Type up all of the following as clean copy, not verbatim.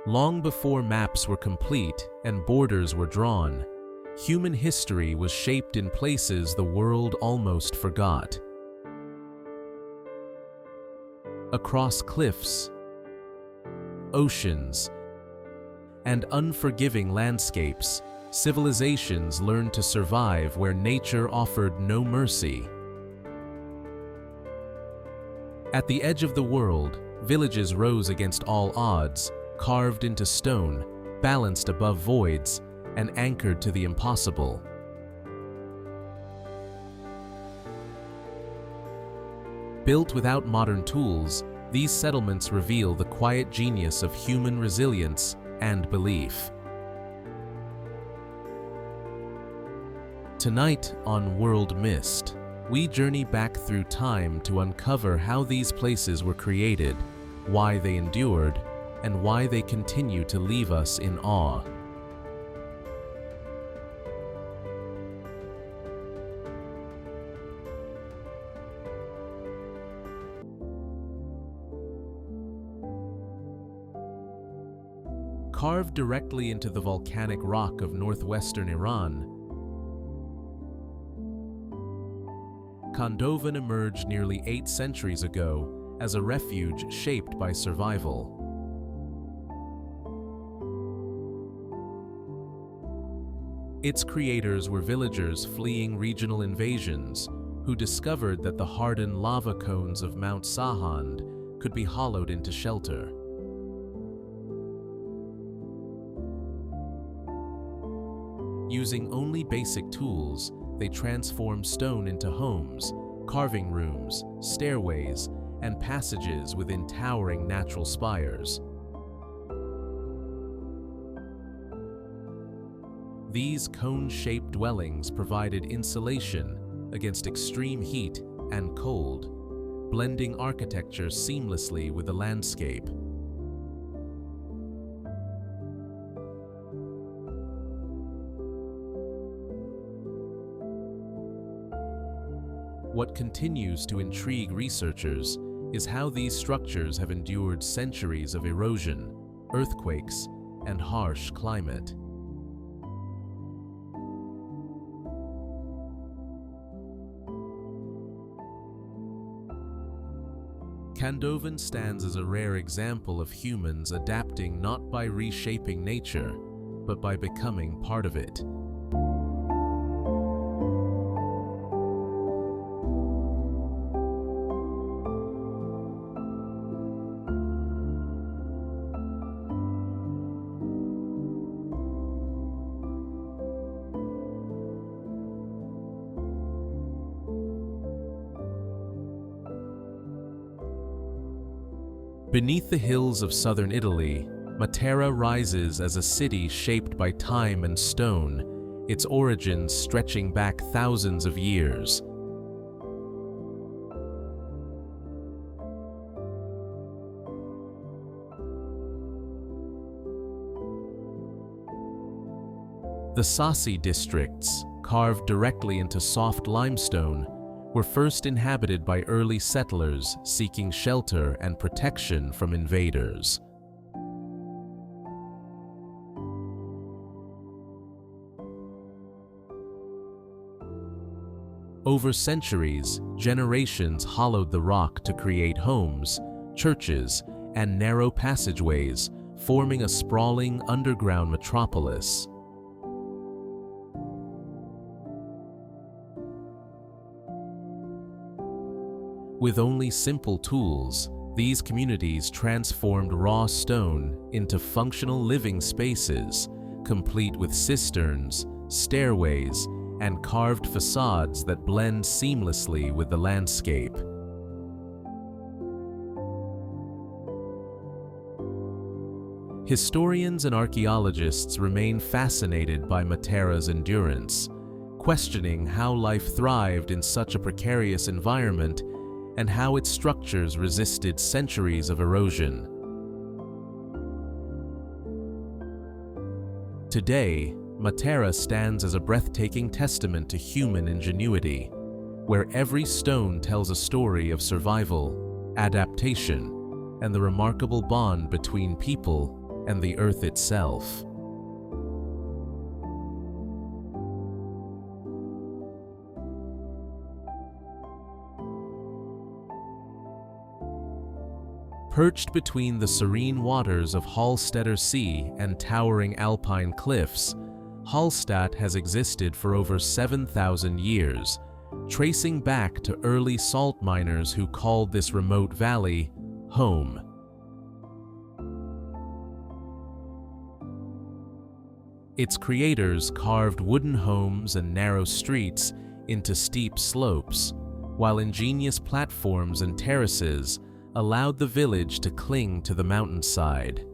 Long before maps were complete and borders were drawn, human history was shaped in places the world almost forgot. Across cliffs, oceans, and unforgiving landscapes, civilizations learned to survive where nature offered no mercy. At the edge of the world, villages rose against all odds, carved into stone, balanced above voids, and anchored to the impossible. Built without modern tools, these settlements reveal the quiet genius of human resilience and belief. Tonight on World Mist, we journey back through time to uncover how these places were created, why they endured, and why they continue to leave us in awe. Carved directly into the volcanic rock of northwestern Iran, Kandovan emerged nearly 8 centuries ago as a refuge shaped by survival. Its creators were villagers fleeing regional invasions who discovered that the hardened lava cones of Mount Sahand could be hollowed into shelter. Using only basic tools, they transformed stone into homes, carving rooms, stairways, and passages within towering natural spires. These cone-shaped dwellings provided insulation against extreme heat and cold, blending architecture seamlessly with the landscape. What continues to intrigue researchers is how these structures have endured centuries of erosion, earthquakes, and harsh climate. Kandovan stands as a rare example of humans adapting not by reshaping nature, but by becoming part of it. Beneath the hills of southern Italy, Matera rises as a city shaped by time and stone, its origins stretching back thousands of years. The Sassi districts, carved directly into soft limestone, were first inhabited by early settlers seeking shelter and protection from invaders. Over centuries, generations hollowed the rock to create homes, churches, and narrow passageways, forming a sprawling underground metropolis. With only simple tools, these communities transformed raw stone into functional living spaces, complete with cisterns, stairways, and carved facades that blend seamlessly with the landscape. Historians and archaeologists remain fascinated by Matera's endurance, questioning how life thrived in such a precarious environment and how its structures resisted centuries of erosion. Today, Matera stands as a breathtaking testament to human ingenuity, where every stone tells a story of survival, adaptation, and the remarkable bond between people and the earth itself. Perched between the serene waters of Hallstatter Sea and towering alpine cliffs, Hallstatt has existed for over 7,000 years, tracing back to early salt miners who called this remote valley home. Its creators carved wooden homes and narrow streets into steep slopes, while ingenious platforms and terraces allowed the village to cling to the mountainside.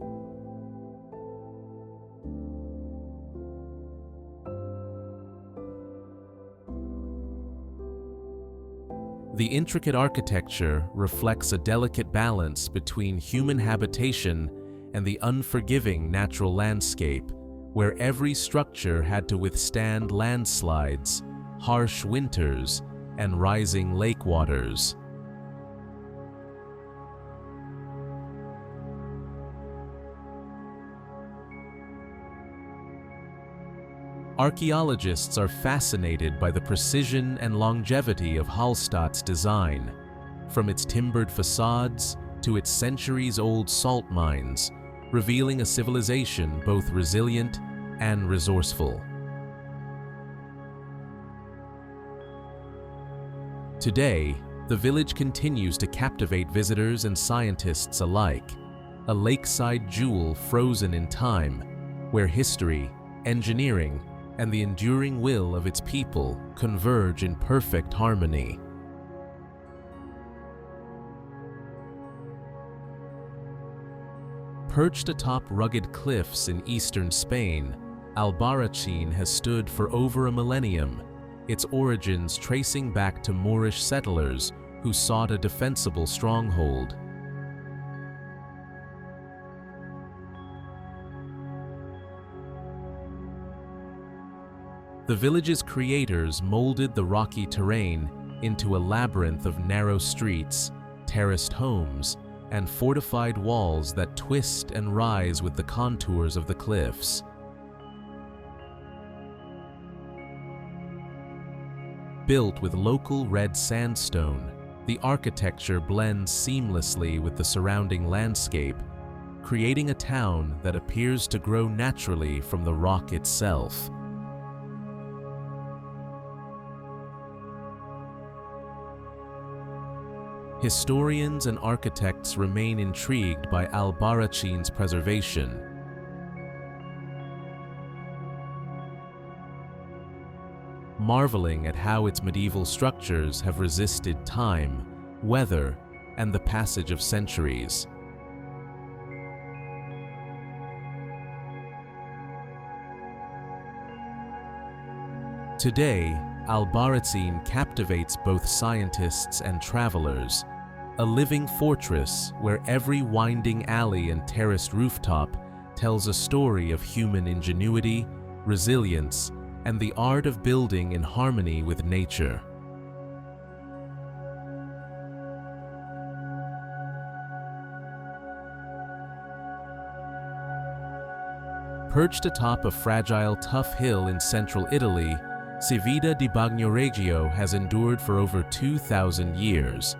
The intricate architecture reflects a delicate balance between human habitation and the unforgiving natural landscape, where every structure had to withstand landslides, harsh winters, and rising lake waters. Archaeologists are fascinated by the precision and longevity of Hallstatt's design, from its timbered facades to its centuries-old salt mines, revealing a civilization both resilient and resourceful. Today, the village continues to captivate visitors and scientists alike, a lakeside jewel frozen in time, where history, engineering, and the enduring will of its people converge in perfect harmony. Perched atop rugged cliffs in eastern Spain, Albarracín has stood for over a millennium, its origins tracing back to Moorish settlers who sought a defensible stronghold. The village's creators molded the rocky terrain into a labyrinth of narrow streets, terraced homes, and fortified walls that twist and rise with the contours of the cliffs. Built with local red sandstone, the architecture blends seamlessly with the surrounding landscape, creating a town that appears to grow naturally from the rock itself. Historians and architects remain intrigued by Albarracín's preservation. Marveling at how its medieval structures have resisted time, weather, and the passage of centuries. Today, Albarracín captivates both scientists and travelers, a living fortress where every winding alley and terraced rooftop tells a story of human ingenuity, resilience, and the art of building in harmony with nature. Perched atop a fragile, tough hill in central Italy, Civita di Bagnoregio has endured for over 2,000 years,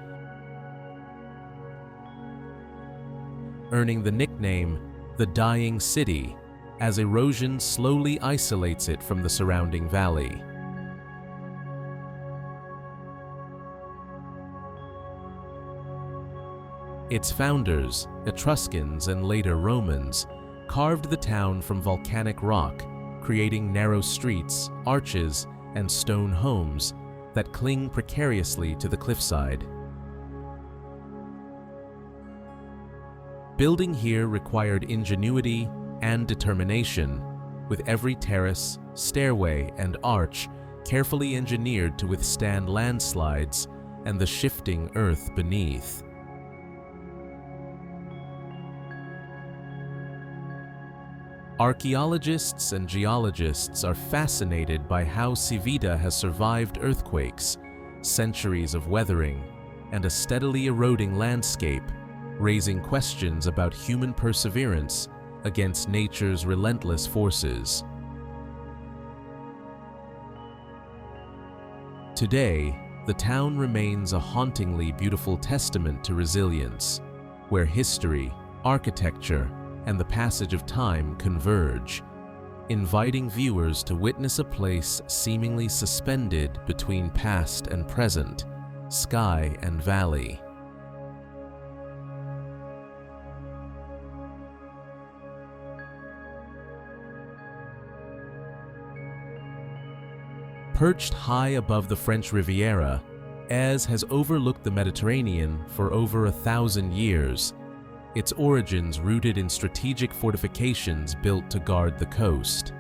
earning the nickname the Dying City, as erosion slowly isolates it from the surrounding valley. Its founders, Etruscans and later Romans, carved the town from volcanic rock, creating narrow streets, arches, and stone homes that cling precariously to the cliffside. Building here required ingenuity and determination, with every terrace, stairway, and arch carefully engineered to withstand landslides and the shifting earth beneath. Archaeologists and geologists are fascinated by how Civita has survived earthquakes, centuries of weathering, and a steadily eroding landscape, raising questions about human perseverance against nature's relentless forces. Today, the town remains a hauntingly beautiful testament to resilience, where history, architecture, and the passage of time converge, inviting viewers to witness a place seemingly suspended between past and present, sky and valley. Perched high above the French Riviera, Èze has overlooked the Mediterranean for over 1,000 years, its origins rooted in strategic fortifications built to guard the coast.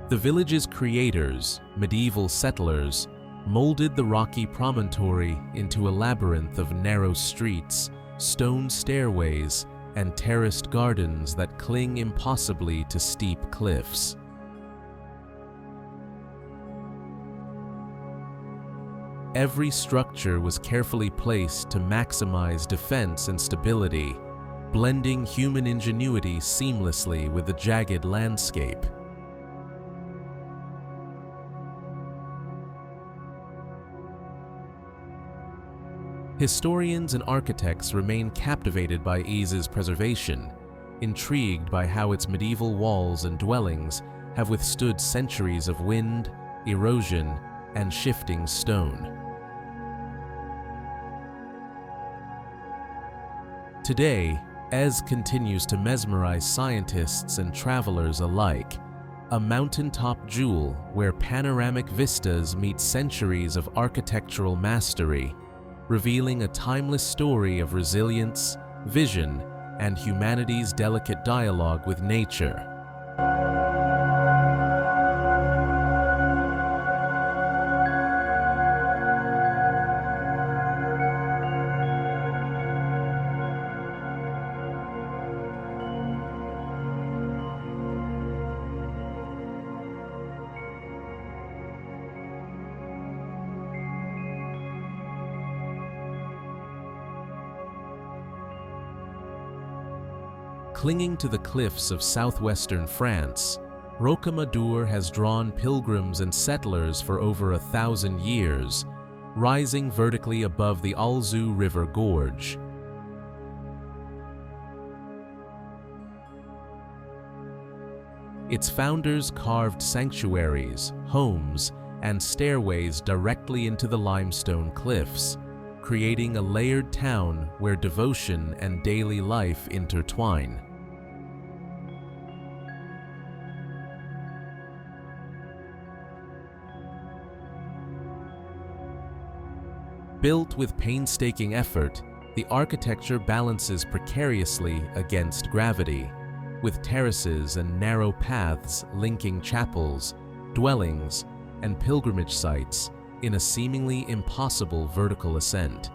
The village's creators, medieval settlers, molded the rocky promontory into a labyrinth of narrow streets, stone stairways, and terraced gardens that cling impossibly to steep cliffs. Every structure was carefully placed to maximize defense and stability, blending human ingenuity seamlessly with the jagged landscape. Historians and architects remain captivated by Èze's preservation, intrigued by how its medieval walls and dwellings have withstood centuries of wind, erosion, and shifting stone. Today, Èze continues to mesmerize scientists and travelers alike, a mountaintop jewel where panoramic vistas meet centuries of architectural mastery, revealing a timeless story of resilience, vision, and humanity's delicate dialogue with nature. Clinging to the cliffs of southwestern France, Rocamadour has drawn pilgrims and settlers for over 1,000 years, rising vertically above the Alzou River Gorge. Its founders carved sanctuaries, homes, and stairways directly into the limestone cliffs, creating a layered town where devotion and daily life intertwine. Built with painstaking effort, the architecture balances precariously against gravity, with terraces and narrow paths linking chapels, dwellings, and pilgrimage sites in a seemingly impossible vertical ascent.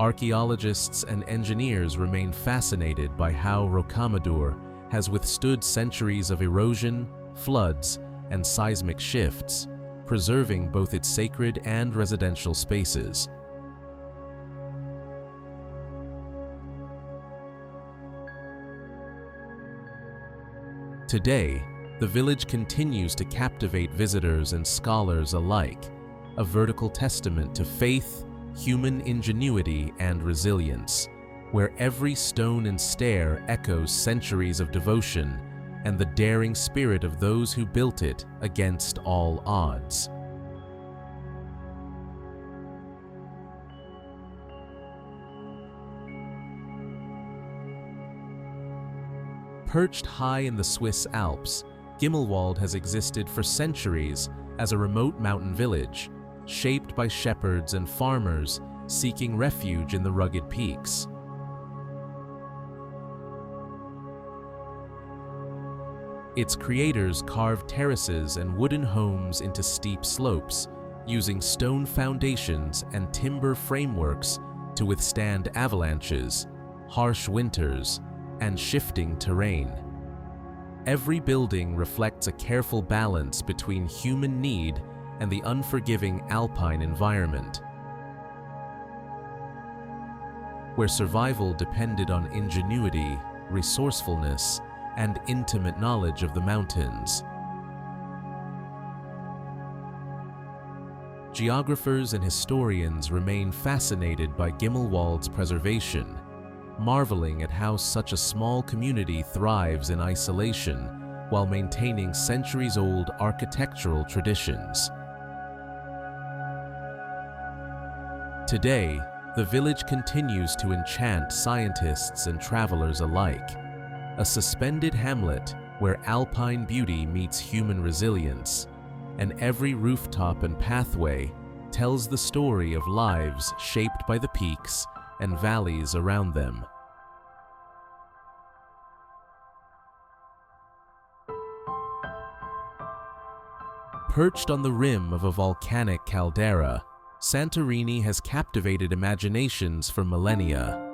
Archaeologists and engineers remain fascinated by how Rocamadour has withstood centuries of erosion, floods, and seismic shifts, preserving both its sacred and residential spaces. Today, the village continues to captivate visitors and scholars alike, a vertical testament to faith, human ingenuity, and resilience, where every stone and stair echoes centuries of devotion and the daring spirit of those who built it against all odds. Perched high in the Swiss Alps, Gimmelwald has existed for centuries as a remote mountain village, shaped by shepherds and farmers seeking refuge in the rugged peaks. Its creators carved terraces and wooden homes into steep slopes, using stone foundations and timber frameworks to withstand avalanches, harsh winters, and shifting terrain. Every building reflects a careful balance between human need and the unforgiving alpine environment, where survival depended on ingenuity, resourcefulness, and intimate knowledge of the mountains. Geographers and historians remain fascinated by Gimmelwald's preservation, marveling at how such a small community thrives in isolation while maintaining centuries-old architectural traditions. Today, the village continues to enchant scientists and travelers alike, a suspended hamlet where alpine beauty meets human resilience, and every rooftop and pathway tells the story of lives shaped by the peaks and valleys around them. Perched on the rim of a volcanic caldera, Santorini has captivated imaginations for millennia.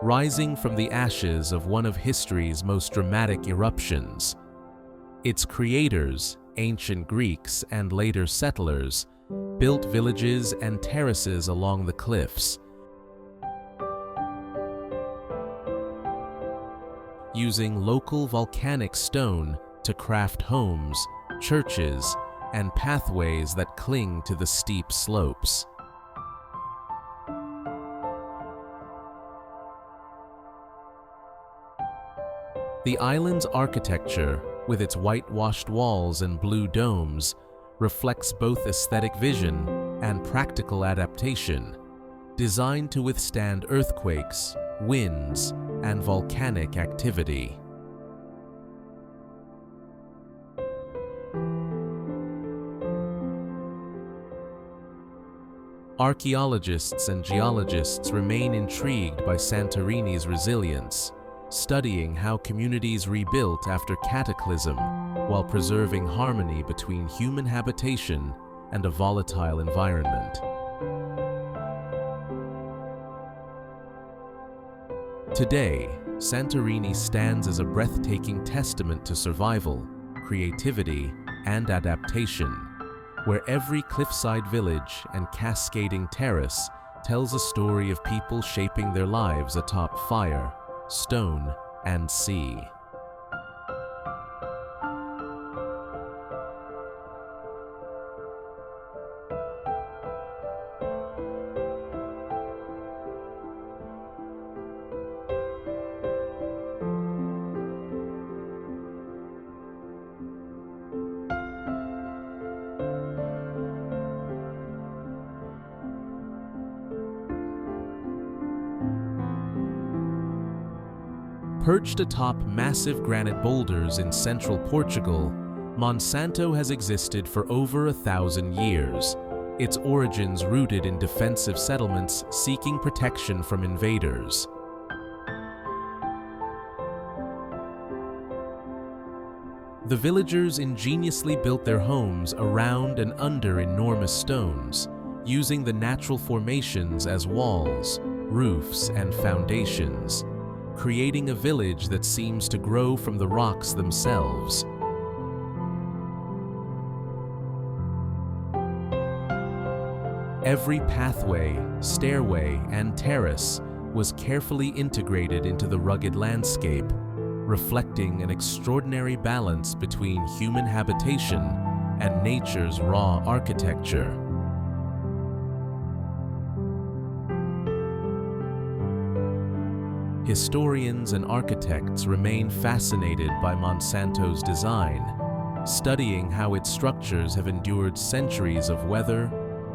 Rising from the ashes of one of history's most dramatic eruptions, its creators, ancient Greeks and later settlers, built villages and terraces along the cliffs, using local volcanic stone to craft homes, churches, and pathways that cling to the steep slopes. The island's architecture, with its whitewashed walls and blue domes, reflects both aesthetic vision and practical adaptation, designed to withstand earthquakes, winds, and volcanic activity. Archaeologists and geologists remain intrigued by Santorini's resilience, studying how communities rebuilt after cataclysm while preserving harmony between human habitation and a volatile environment. Today, Santorini stands as a breathtaking testament to survival, creativity, and adaptation, where every cliffside village and cascading terrace tells a story of people shaping their lives atop fire, stone, and sea. Perched atop massive granite boulders in central Portugal, Monsanto has existed for over 1,000 years, its origins rooted in defensive settlements seeking protection from invaders. The villagers ingeniously built their homes around and under enormous stones, using the natural formations as walls, roofs, and foundations, creating a village that seems to grow from the rocks themselves. Every pathway, stairway, and terrace was carefully integrated into the rugged landscape, reflecting an extraordinary balance between human habitation and nature's raw architecture. Historians and architects remain fascinated by Monsanto's design, studying how its structures have endured centuries of weather,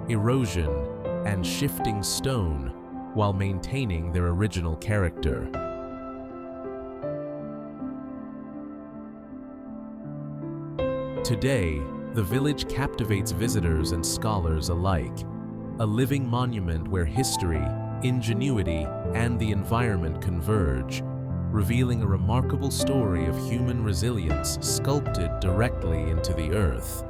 erosion, and shifting stone while maintaining their original character. Today, the village captivates visitors and scholars alike, a living monument where history, ingenuity, and the environment converge, revealing a remarkable story of human resilience sculpted directly into the earth.